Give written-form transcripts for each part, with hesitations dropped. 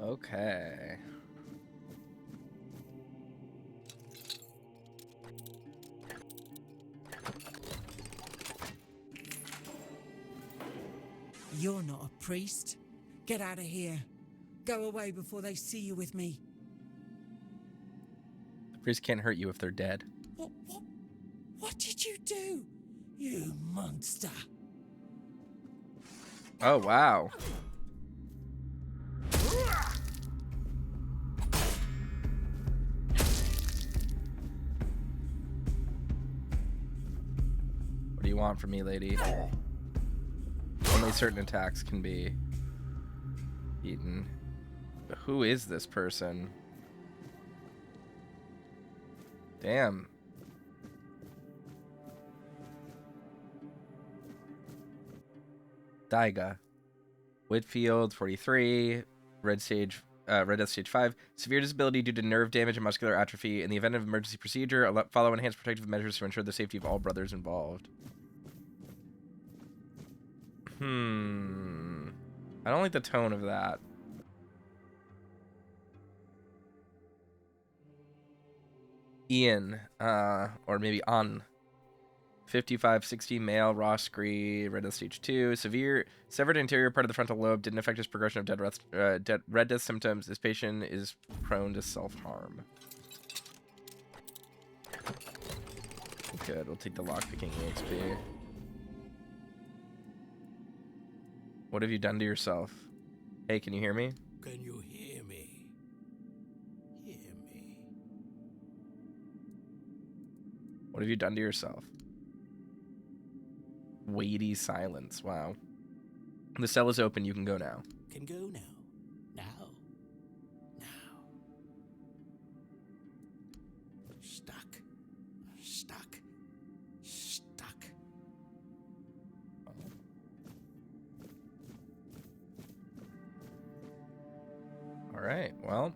Okay. You're not a priest. Get out of here. Go away before they see you with me. The priest can't hurt you if they're dead. What did you do? You monster. Oh, wow. What do you want from me, lady? Only certain attacks can be eaten. But who is this person? Damn. Daiga. Whitfield, 43. Red Death Stage 5. Severe disability due to nerve damage and muscular atrophy. In the event of emergency procedure, follow enhanced protective measures to ensure the safety of all brothers involved. I don't like the tone of that. Ian, or maybe An. 55, 60, male, raw scree, red death stage 2. Severe, severed anterior part of the frontal lobe didn't affect his progression of red death symptoms. This patient is prone to self-harm. Good, we'll take the lockpicking EXP. What have you done to yourself? Hey, can you hear me? Can you hear me? Hear me. What have you done to yourself? Weighty silence. Wow. The cell is open. You can go now. Can go now. Now. Stuck. Stuck. Stuck. All right. Well,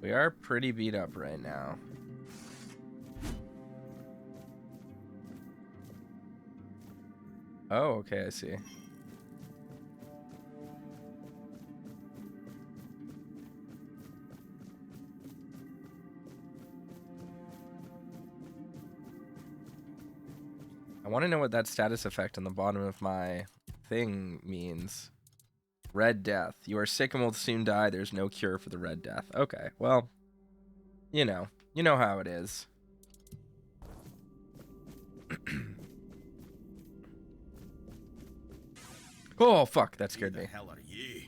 we are pretty beat up right now. Oh, okay, I see. I want to know what that status effect on the bottom of my thing means. Red Death. You are sick and will soon die. There's no cure for the Red Death. Okay, well, you know how it is. Oh, fuck, that scared me. Who the hell are you?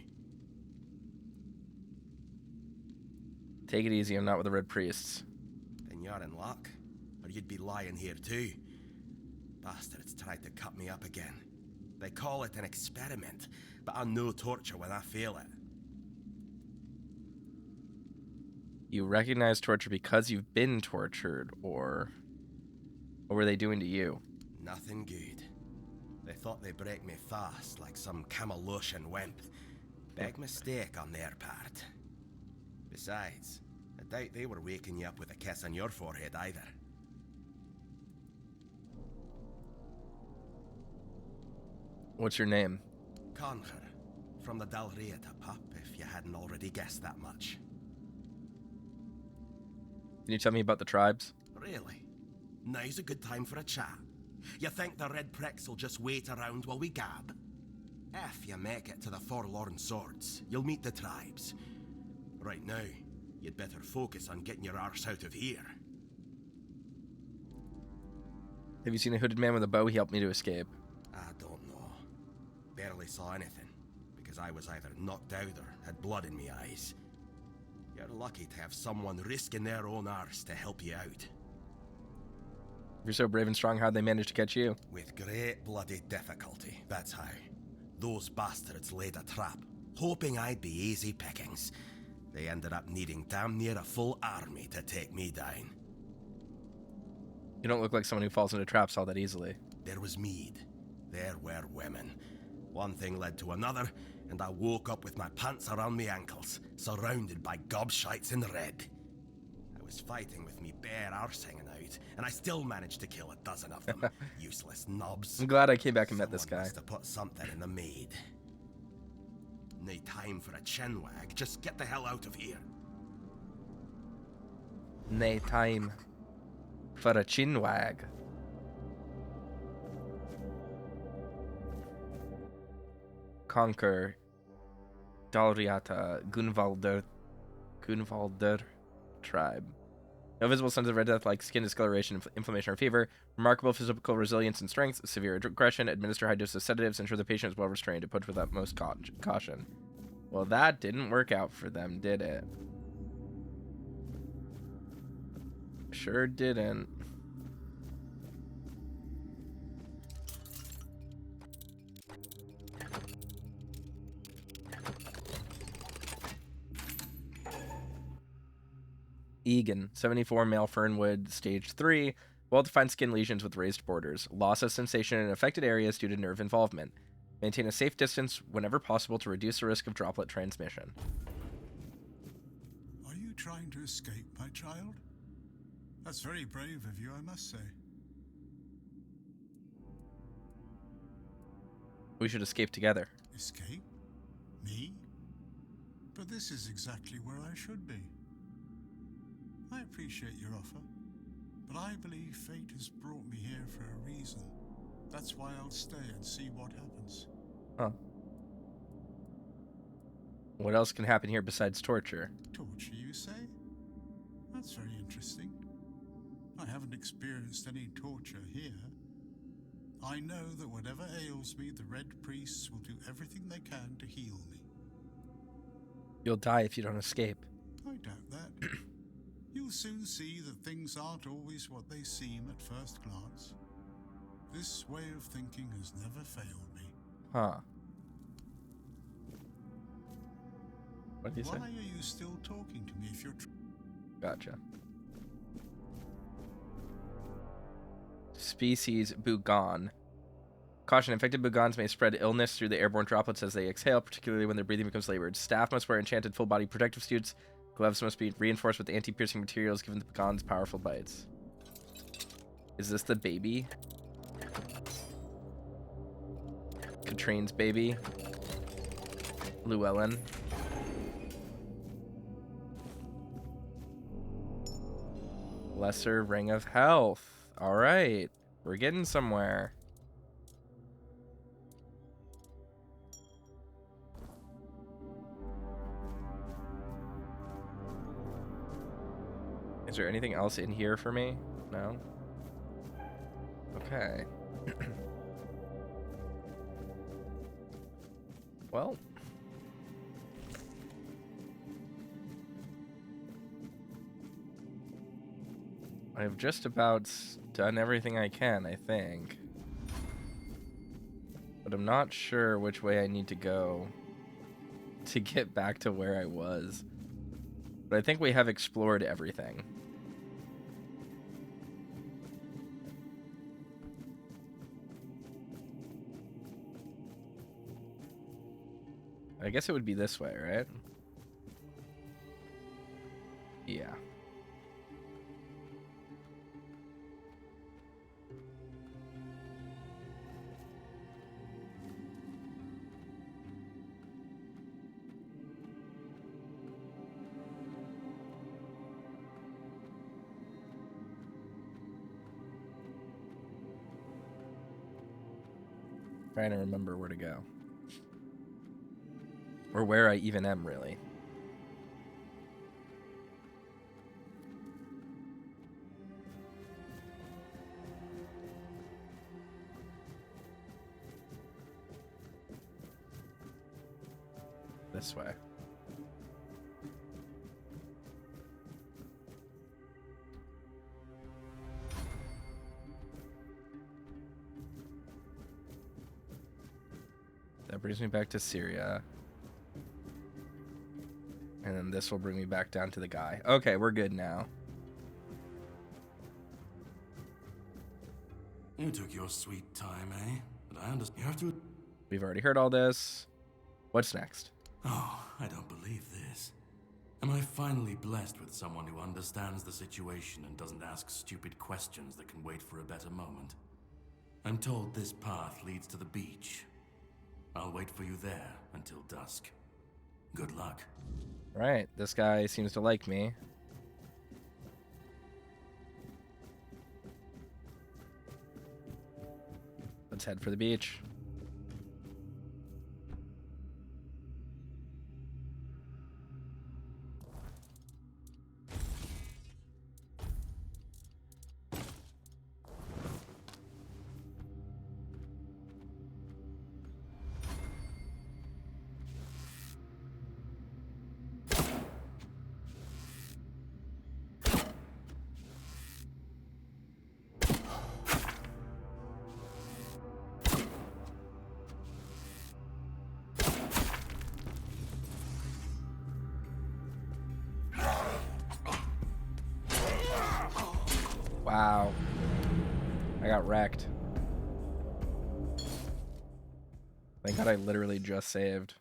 Take it easy, I'm not with the Red Priests. Then you're in luck, or you'd be lying here too. Bastards tried to cut me up again. They call it an experiment, but I know torture when I feel it. You recognize torture because you've been tortured, or what were they doing to you? Nothing good. They thought they'd break me fast, like some Camelotian wimp. Big mistake on their part. Besides, I doubt they were waking you up with a kiss on your forehead either. What's your name? Conquer, from the Dalrieta pup, if you hadn't already guessed that much. Can you tell me about the tribes? Really? Now's a good time for a chat. You think the red pricks will just wait around while we gab? If you make it to the Forlorn Swords, you'll meet the tribes. Right now, you'd better focus on getting your arse out of here. Have you seen a hooded man with a bow? He helped me to escape. I don't know. Barely saw anything, because I was either knocked out or had blood in me eyes. You're lucky to have someone risking their own arse to help you out. If you're so brave and strong, how'd they manage to catch you? With great bloody difficulty, that's how. Those bastards laid a trap, hoping I'd be easy pickings. They ended up needing damn near a full army to take me down. You don't look like someone who falls into traps all that easily. There was mead. There were women. One thing led to another, and I woke up with my pants around my ankles, surrounded by gobshites in red. I was fighting with me bare arse hanging out, and I still managed to kill a dozen of them. Useless knobs. I'm glad I came back and met this Someone guy. must have put something in the mead. No time for a chinwag. Just get the hell out of here. Nay time for a chinwag. Conquer Dalriata Gunvalder tribe. No visible signs of red death like skin discoloration, inflammation, or fever. Remarkable physical resilience and strength. Severe aggression. Administer high doses of sedatives. Ensure the patient is well restrained. Approach with utmost caution. Well, that didn't work out for them, did it? Sure didn't. Egan, 74, male Fernwood, stage 3. Well-defined skin lesions with raised borders. Loss of sensation in affected areas due to nerve involvement. Maintain a safe distance whenever possible to reduce the risk of droplet transmission. Are you trying to escape, my child? That's very brave of you, I must say. We should escape together. Escape? Me? But this is exactly where I should be. I appreciate your offer, but I believe fate has brought me here for a reason. That's why I'll stay and see what happens. Huh. What else can happen here besides torture? Torture, you say? That's very interesting. I haven't experienced any torture here. I know that whatever ails me, the Red Priests will do everything they can to heal me. You'll die if you don't escape. I doubt that. You'll soon see that things aren't always what they seem at first glance. This way of thinking has never failed me. Huh. What did you say? Why are you still talking to me if you're... Gotcha. Species Bugon. Caution, infected Bugons may spread illness through the airborne droplets as they exhale, particularly when their breathing becomes labored. Staff must wear enchanted full-body protective suits. Gloves must be reinforced with anti-piercing materials given the Bugon's powerful bites. Is this the baby? Katrine's baby? Llewellyn? Lesser Ring of Health. Alright. We're getting somewhere. Is there anything else in here for me? No? Okay. Well. I've just about done everything I can, I think. But I'm not sure which way I need to go to get back to where I was. But I think we have explored everything. I guess it would be this way, right? Yeah. Trying to remember where to go. Or where I even am, really. This way. That brings me back to Syria. And then this will bring me back down to the guy. Okay, we're good now. You took your sweet time, eh? But I understand. You have to... We've already heard all this. What's next? Oh, I don't believe this. Am I finally blessed with someone who understands the situation and doesn't ask stupid questions that can wait for a better moment? I'm told this path leads to the beach. I'll wait for you there until dusk. Good luck. Right, this guy seems to like me. Let's head for the beach. Wow. I got wrecked. Thank God I literally just saved.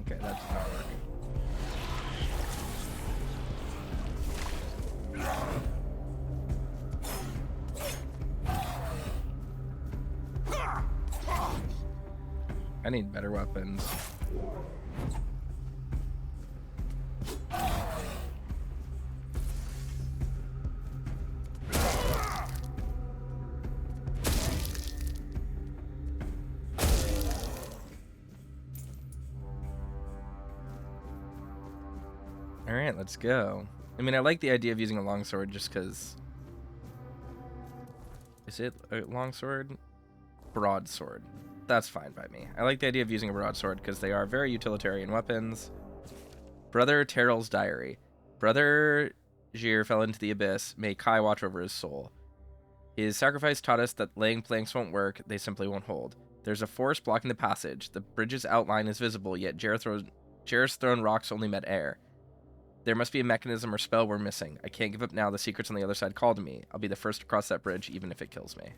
Okay, that's not working. I need better weapons. All right, let's go. I mean, I like the idea of using a longsword just because... Is it a longsword? Broadsword. That's fine by me. I like the idea of using a broadsword because they are very utilitarian weapons. Brother Terrell's diary. Brother Jir fell into the abyss. May Kai watch over his soul. His sacrifice taught us that laying planks won't work. They simply won't hold. There's a force blocking the passage. The bridge's outline is visible, yet Jar's thrown rocks only met air. There must be a mechanism or spell we're missing. I can't give up now. The secrets on the other side call to me. I'll be the first to cross that bridge, even if it kills me.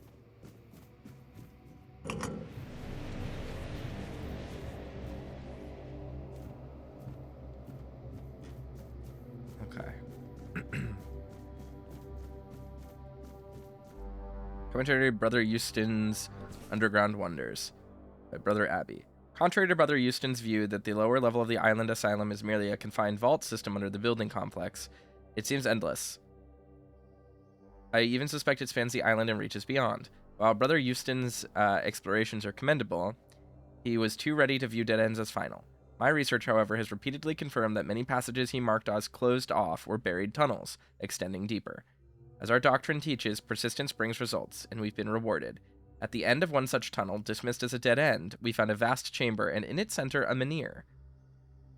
Okay. Commentary to Brother Euston's Underground Wonders by Brother Abbey. Contrary to Brother Euston's view that the lower level of the island asylum is merely a confined vault system under the building complex, it seems endless. I even suspect it spans the island and reaches beyond. While Brother Euston's explorations are commendable, he was too ready to view dead ends as final. My research, however, has repeatedly confirmed that many passages he marked as closed off were buried tunnels, extending deeper. As our doctrine teaches, persistence brings results, and we've been rewarded. At the end of one such tunnel, dismissed as a dead end, we found a vast chamber, and in its center a menhir.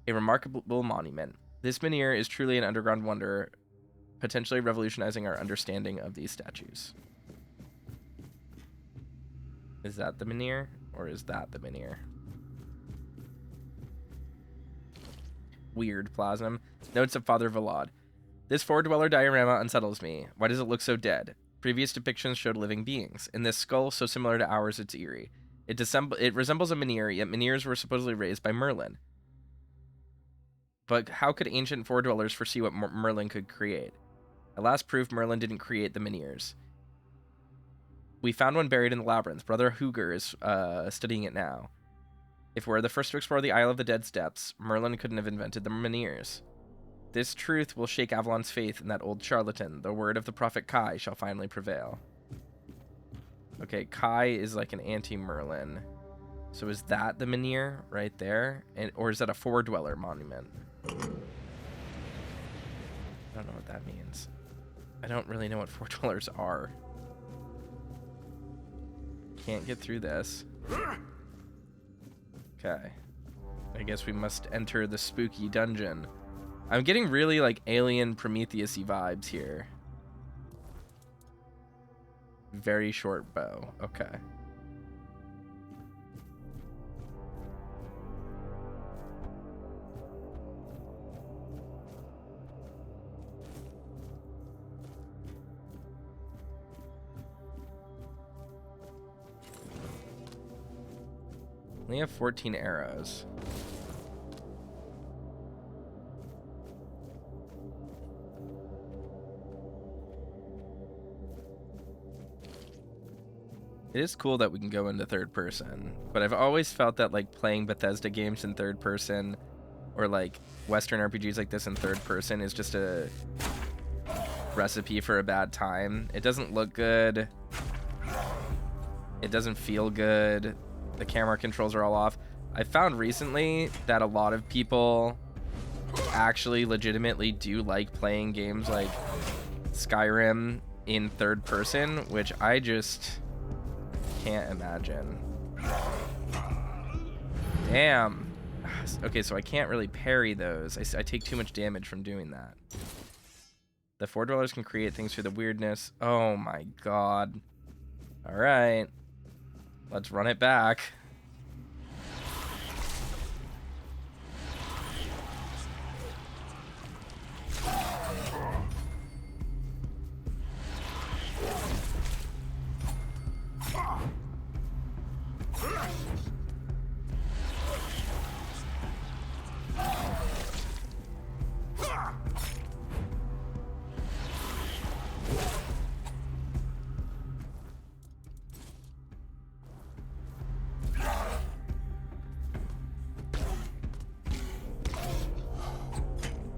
A remarkable monument. This menhir is truly an underground wonder, potentially revolutionizing our understanding of these statues. Is that the menhir, or is that the menhir? Weird plasm. Notes of Father Vlad. This four-dweller diorama unsettles me. Why does it look so dead? Previous depictions showed living beings. In this skull, so similar to ours, it's eerie. It resembles a menhir, yet menhirs were supposedly raised by Merlin. But how could ancient four-dwellers foresee what Merlin could create? At last proof, Merlin didn't create the menhirs. We found one buried in the labyrinth. Brother Huger is studying it now. If we're the first to explore the Isle of the Dead's depths, Merlin couldn't have invented the menhirs. This truth will shake Avalon's faith in that old charlatan. The word of the prophet Kai shall finally prevail. Okay, Kai is like an anti-Merlin. So is that the menhir right there? Or is that a four-dweller monument? I don't know what that means. I don't really know what four-dwellers are. Can't get through this. Okay. I guess we must enter the spooky dungeon. I'm getting really like alien Prometheus-y vibes here. Very short bow. Okay. We have 14 arrows. It is cool that we can go into third person, but I've always felt that like playing Bethesda games in third person or like Western RPGs like this in third person is just a recipe for a bad time. It doesn't look good. It doesn't feel good. The camera controls are all off. I found recently that a lot of people actually legitimately do like playing games like Skyrim in third person, which I just can't imagine. Damn. Okay, so I can't really parry those. I take too much damage from doing that. The Four Dwellers can create things through the Wyrdness. Oh my god. Alright. Let's run it back.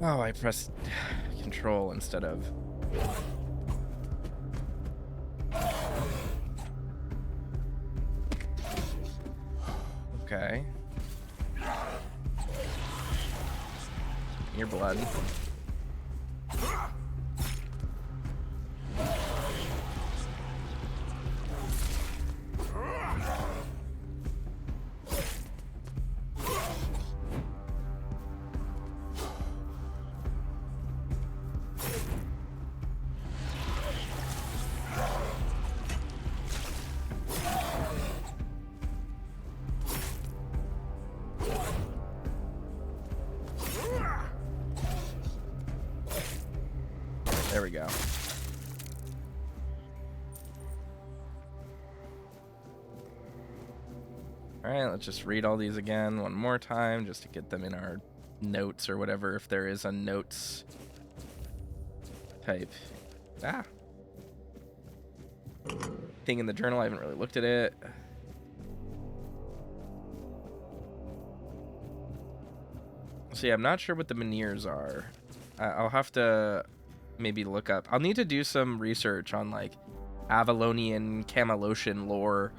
Oh, I pressed control instead of... Okay. Your blood. There we go. Alright, let's just read all these again one more time just to get them in our notes or whatever, if there is a notes type thing in the journal. I haven't really looked at it. So yeah, I'm not sure what the Menhirs are. I'll have to maybe look up. I'll need to do some research on like Avalonian Camelocian lore,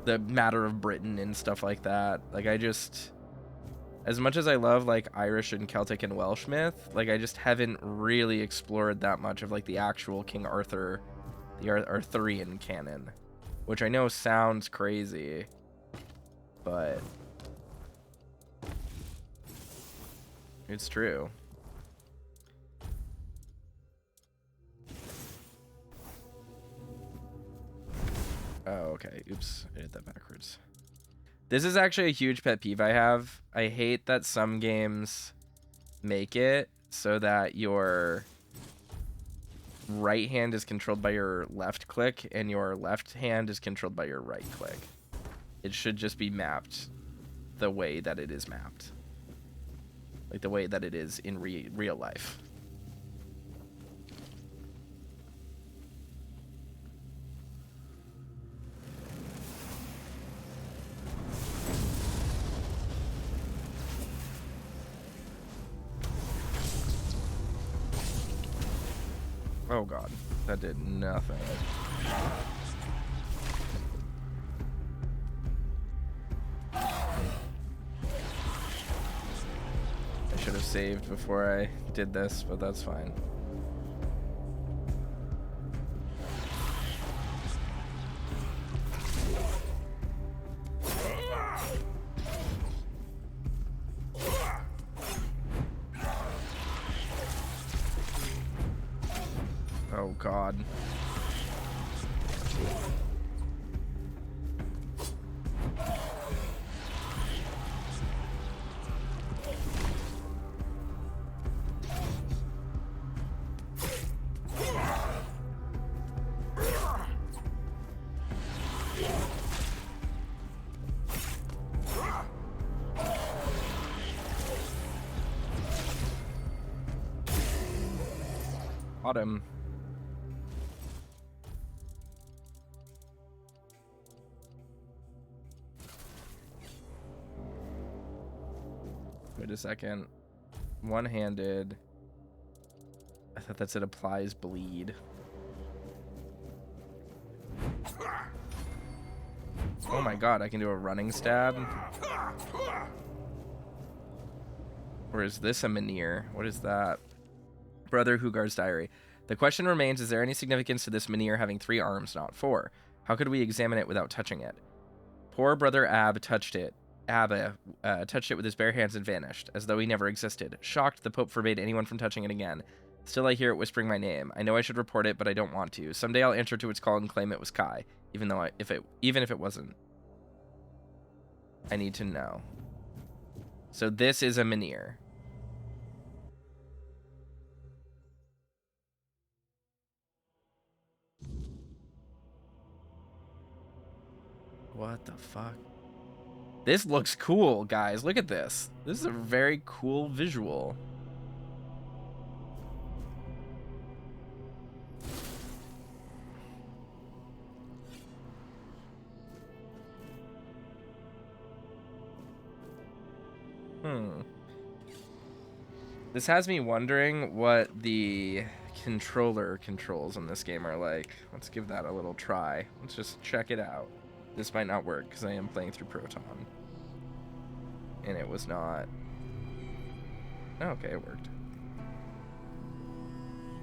the matter of Britain and stuff like that. Like I just, as much as I love like Irish and Celtic and Welsh myth, like I just haven't really explored that much of like the actual King Arthur, the Arthurian canon, which I know sounds crazy, but it's true. Oh, okay. Oops. I did that backwards. This is actually a huge pet peeve I have. I hate that some games make it so that your right hand is controlled by your left click and your left hand is controlled by your right click. It should just be mapped the way that it is mapped. Like the way that it is in real life. Oh god, that did nothing. I should have saved before I did this, but that's fine. Oh god. Autumn. Wait a second. One-handed. I thought that said applies bleed. Oh my god, I can do a running stab? Or is this a Menhir? What is that? Brother Hugar's diary. The question remains, is there any significance to this Menhir having 3 arms, not 4? How could we examine it without touching it? Poor brother Ab touched it. Abba touched it with his bare hands and vanished, as though he never existed. Shocked, the Pope forbade anyone from touching it again. Still, I hear it whispering my name. I know I should report it, but I don't want to. Someday I'll answer to its call and claim it was Kai, even if it wasn't. I need to know. So this is a Menhir. What the fuck? This looks cool, guys. Look at this. This is a very cool visual. This has me wondering what the controller controls in this game are like. Let's give that a little try. Let's just check it out. This might not work because I am playing through Proton. And it was not... Oh, okay, it worked.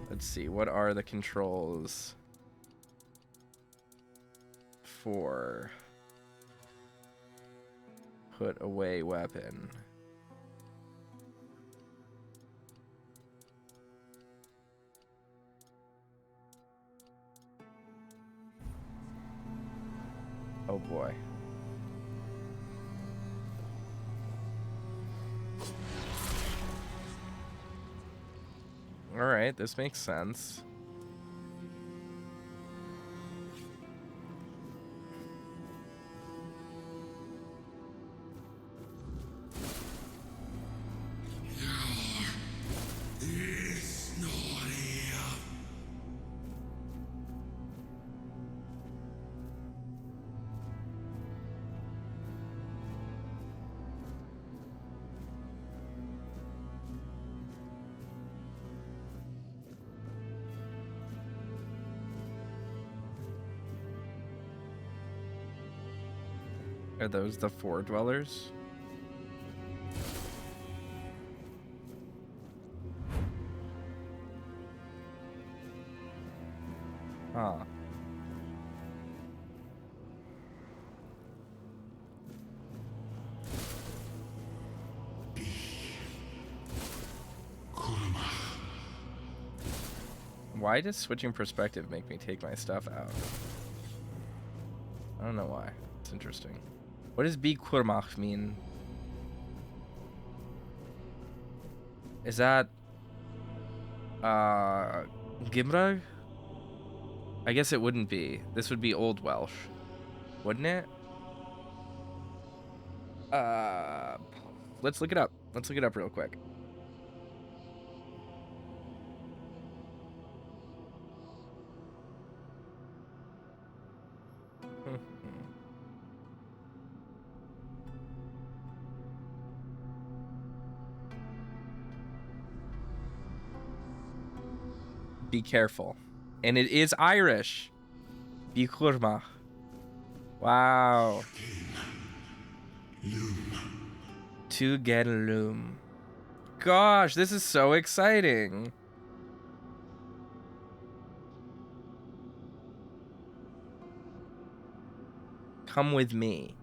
Let's see, what are the controls for put away weapon? Oh boy. All right, this makes sense. Are those the 4 dwellers? Huh. Why does switching perspective make me take my stuff out? I don't know why. It's interesting. What does Bi Kurmach mean? Is that Gimrag? I guess it wouldn't be. This would be Old Welsh, wouldn't it? Let's look it up. Let's look it up real quick. Be careful. And it is Irish. Bi Kurmach. Wow. To get a loom. Gosh, this is so exciting. Come with me.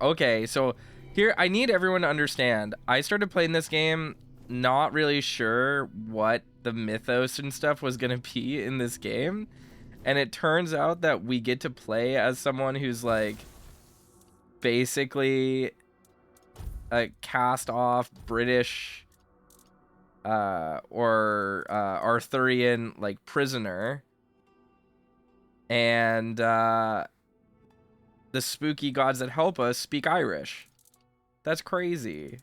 Okay, so here, I need everyone to understand. I started playing this game not really sure what the mythos and stuff was going to be in this game. And it turns out that we get to play as someone who's like basically a cast off British or Arthurian like prisoner, and the spooky gods that help us speak Irish. That's crazy.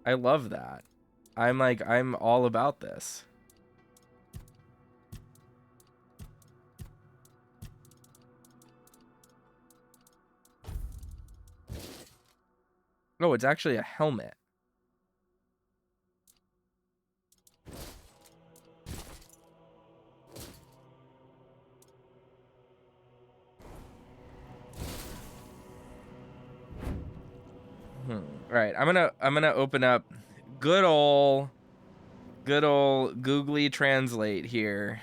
I love that. I'm all about this. Oh, it's actually a helmet. All right, I'm gonna open up good old googly translate here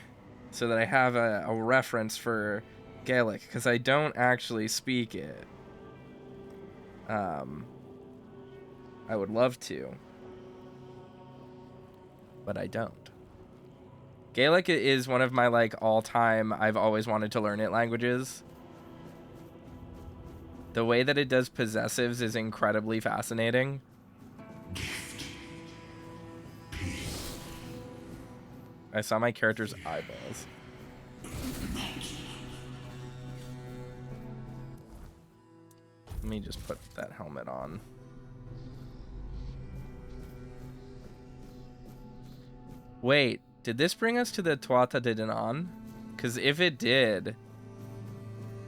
so that I have a reference for Gaelic, because I don't actually speak it. I would love to, but I don't. Gaelic is one of my like all-time, I've always wanted to learn it languages. The way that it does possessives is incredibly fascinating. I saw my character's eyeballs. Let me just put that helmet on. Wait, did this bring us to the Tuatha De Danann? Because if it did,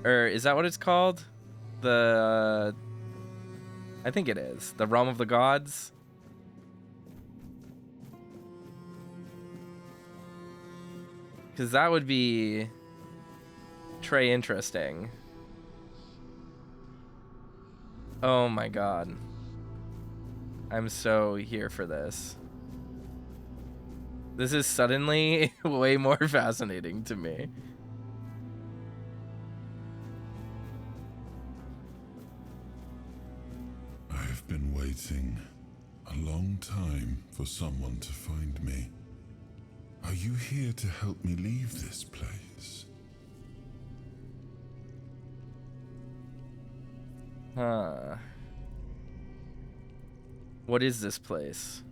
or is that what it's called? I think it is. The Realm of the Gods? Because that would be très interesting. Oh my god. I'm so here for this. This is suddenly way more fascinating to me. I've been waiting a long time for someone to find me. Are you here to help me leave this place? Huh. What is this place?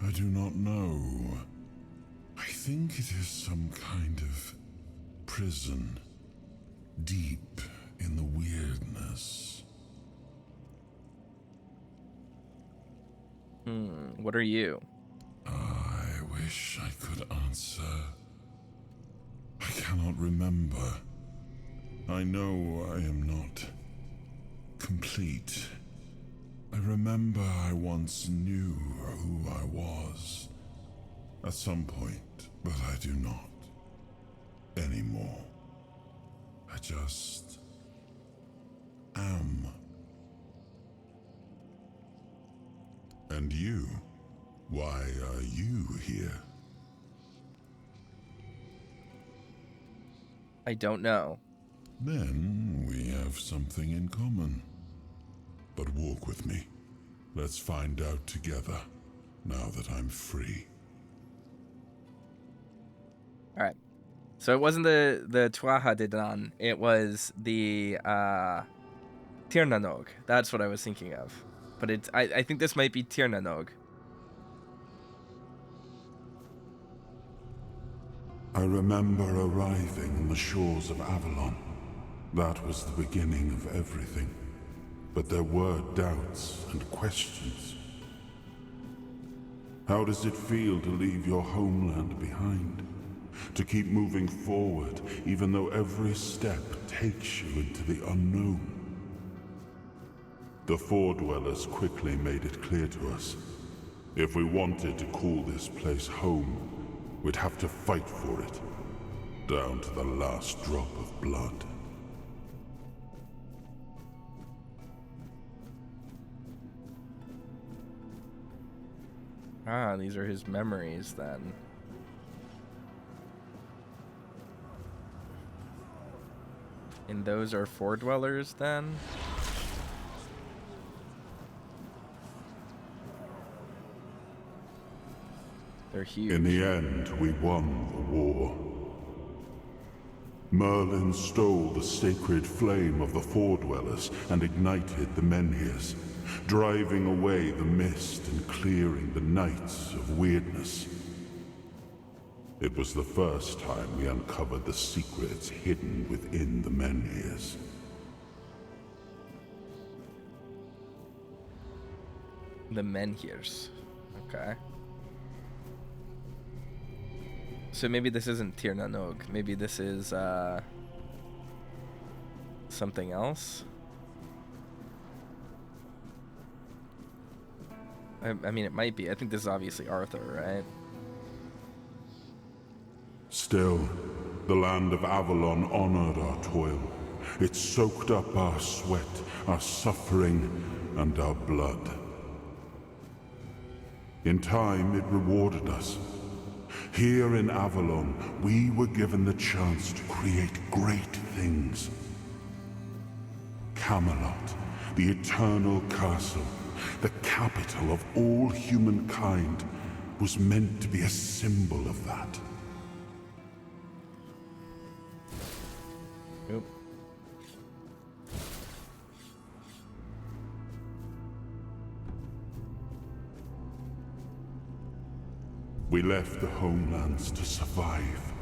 I do not know. I think it is some kind of prison, deep in the Wyrdness. What are you? I wish I could answer. I cannot remember. I know I am not complete. I remember I once knew who I was at some point, but I do not anymore. I just am. And you? Why are you here? I don't know. Then we have something in common. But walk with me. Let's find out together, now that I'm free. Alright. So it wasn't the Tuatha De Danann. It was the Tir na Nog. That's what I was thinking of. But it's I think this might be Tir na Nog. I remember arriving on the shores of Avalon. That was the beginning of everything. But there were doubts and questions. How does it feel to leave your homeland behind? To keep moving forward, even though every step takes you into the unknown? The Four Dwellers quickly made it clear to us. If we wanted to call this place home, we'd have to fight for it, down to the last drop of blood. Ah, these are his memories then. And those are Four Dwellers then? They're huge. In the end, we won the war. Merlin stole the sacred flame of the Foredwellers and ignited the Menhirs, driving away the mist and clearing the nights of Wyrdness. It was the first time we uncovered the secrets hidden within the Menhirs. The Menhirs. Okay. So maybe this isn't Tir na Nog. Maybe this is something else. I mean, it might be. I think this is obviously Arthur, right? Still, the land of Avalon honored our toil. It soaked up our sweat, our suffering, and our blood. In time, it rewarded us. Here in Avalon, we were given the chance to create great things. Camelot, the eternal castle, the capital of all humankind, was meant to be a symbol of that. Yep. We left the homelands to survive.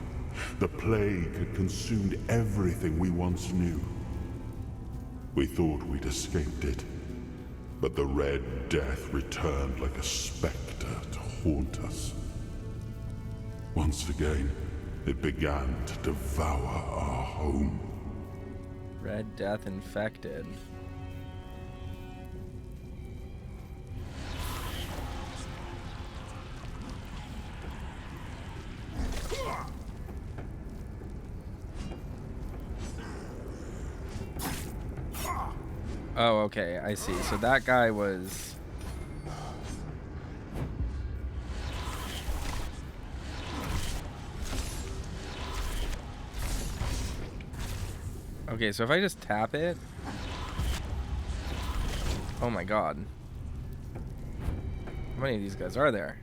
The plague had consumed everything we once knew. We thought we'd escaped it, but the Red Death returned like a specter to haunt us. Once again, it began to devour our home. Red Death infected. Oh, okay, I see. So that guy was... Okay, so if I just tap it... Oh my god. How many of these guys are there?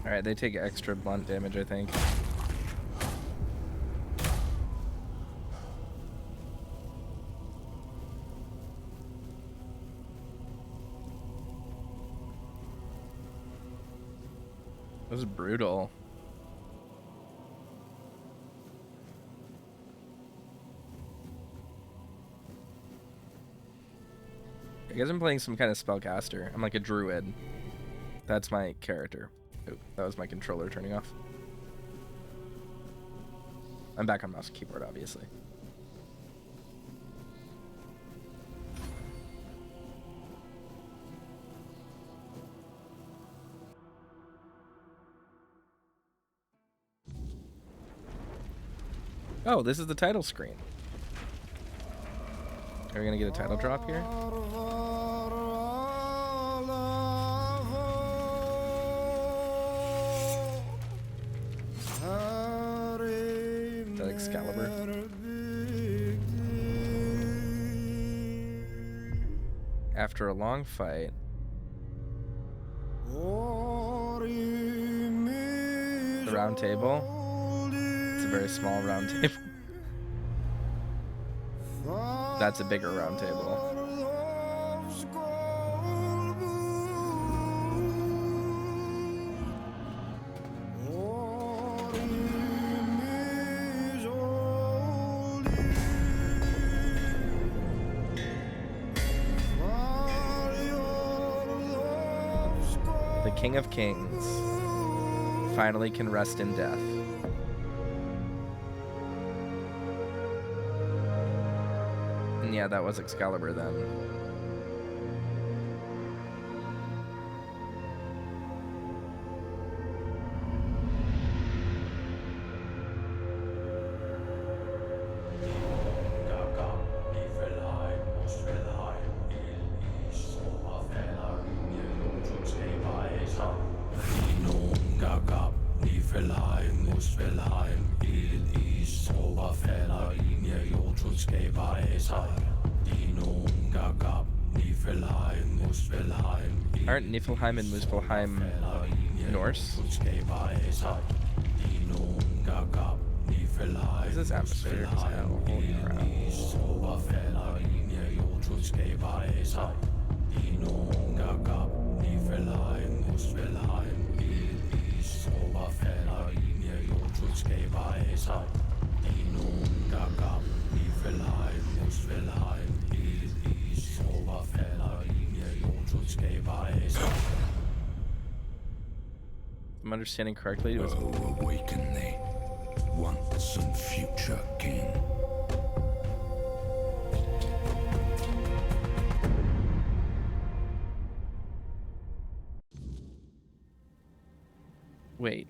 Alright, they take extra blunt damage, I think. That was brutal. I guess I'm playing some kind of spellcaster. I'm like a druid. That's my character. Oh, that was my controller turning off. I'm back on mouse and keyboard, obviously. Oh, this is the title screen. Are we gonna get a title drop here? Is that Excalibur? After a long fight, the round table. It's a very small round table. That's a bigger round table. King of Kings finally can rest in death. And yeah, that was Excalibur then. Aren't Niflheim and Muspelheim Norse? This is atmospheric as hell. Holy crap. If I'm understanding correctly, it was Awaken thee, once and future king. wait.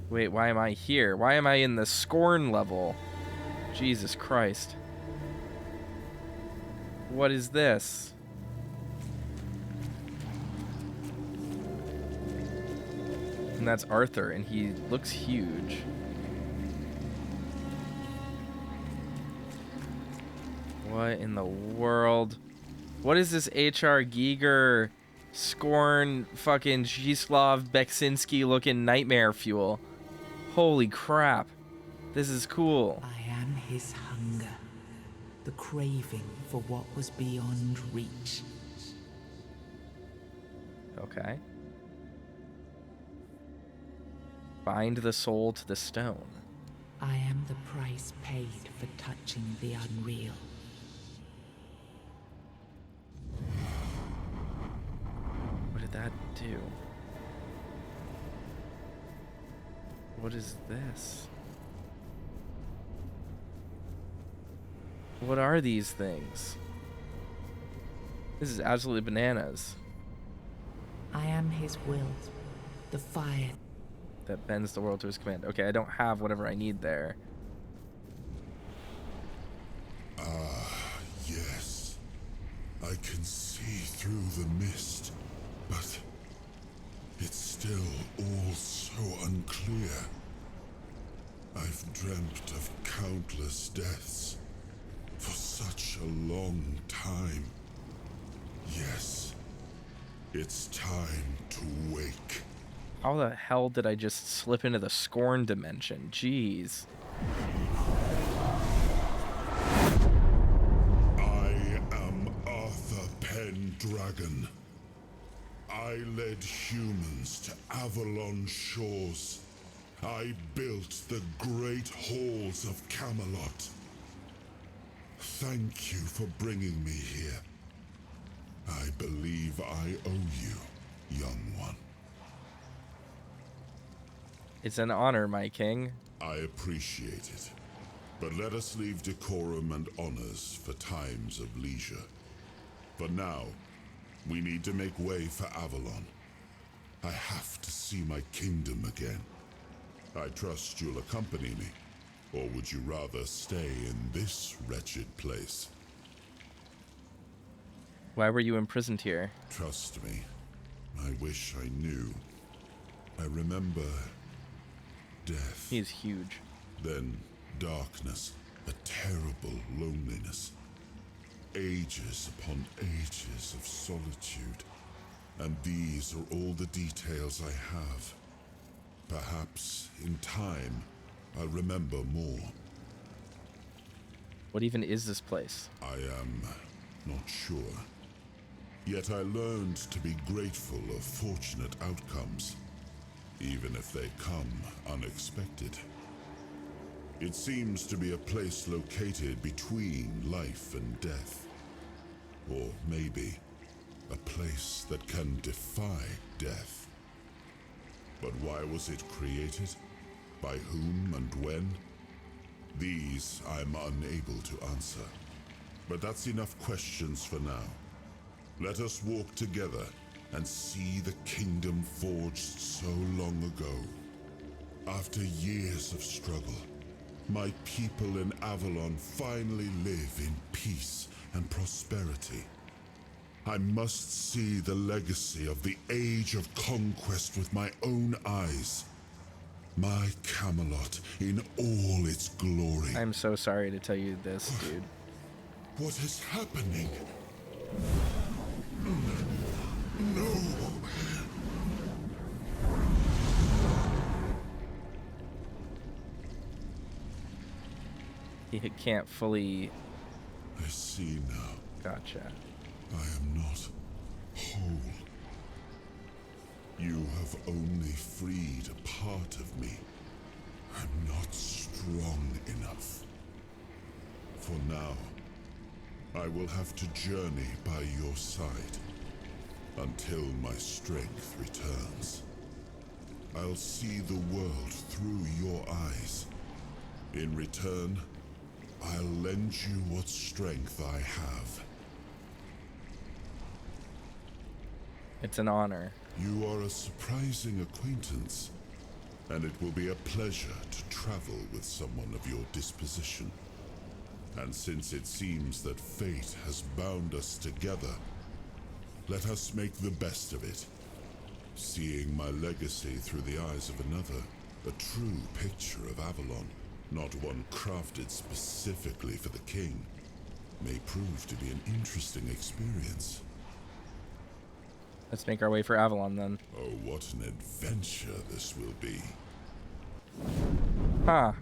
Wait, why am I here? Why am I in the Scorn level? Jesus Christ. What is this? And that's Arthur, and he looks huge. What in the world? What is this H.R. Giger, Scorn, fucking Zhislav Beksinski looking nightmare fuel? Holy crap. This is cool. I am his hunger, the craving for what was beyond reach. Okay. Bind the soul to the stone. I am the price paid for touching the unreal. What did that do? What is this? What are these things? This is absolutely bananas. I am his will, the fire. That bends the world to his command. Okay, I don't have whatever I need there. Yes. I can see through the mist, but it's still all so unclear. I've dreamt of countless deaths for such a long time. Yes, it's time to wake. How the hell did I just slip into the Scorn dimension? Jeez. I am Arthur Pendragon. I led humans to Avalon shores. I built the great halls of Camelot. Thank you for bringing me here. I believe I owe you, young one. It's an honor, my king. I appreciate it. But let us leave decorum and honors for times of leisure. For now, we need to make way for Avalon. I have to see my kingdom again. I trust you'll accompany me. Or would you rather stay in this wretched place? Why were you imprisoned here? Trust me, I wish I knew. I remember death. He's huge. Then darkness, a terrible loneliness. Ages upon ages of solitude. And these are all the details I have. Perhaps, in time, I'll remember more. What even is this place? I am not sure. Yet I learned to be grateful of fortunate outcomes, even if they come unexpected. It seems to be a place located between life and death. Or maybe a place that can defy death. But why was it created? By whom and when? These I'm unable to answer. But that's enough questions for now. Let us walk together and see the kingdom forged so long ago. After years of struggle, my people in Avalon finally live in peace and prosperity. I must see the legacy of the Age of Conquest with my own eyes. My Camelot in all its glory. I'm so sorry to tell you this, dude. What is happening? No! He can't fully... I see now. Gotcha. I am not whole. You have only freed a part of me. I'm not strong enough. For now, I will have to journey by your side until my strength returns. I'll see the world through your eyes. In return, I'll lend you what strength I have. It's an honor. You are a surprising acquaintance, and it will be a pleasure to travel with someone of your disposition. And since it seems that fate has bound us together, let us make the best of it. Seeing my legacy through the eyes of another, a true picture of Avalon, not one crafted specifically for the king, may prove to be an interesting experience. Let's make our way for Avalon then. Oh, what an adventure this will be. Huh.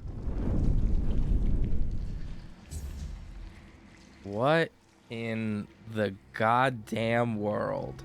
What in the goddamn world?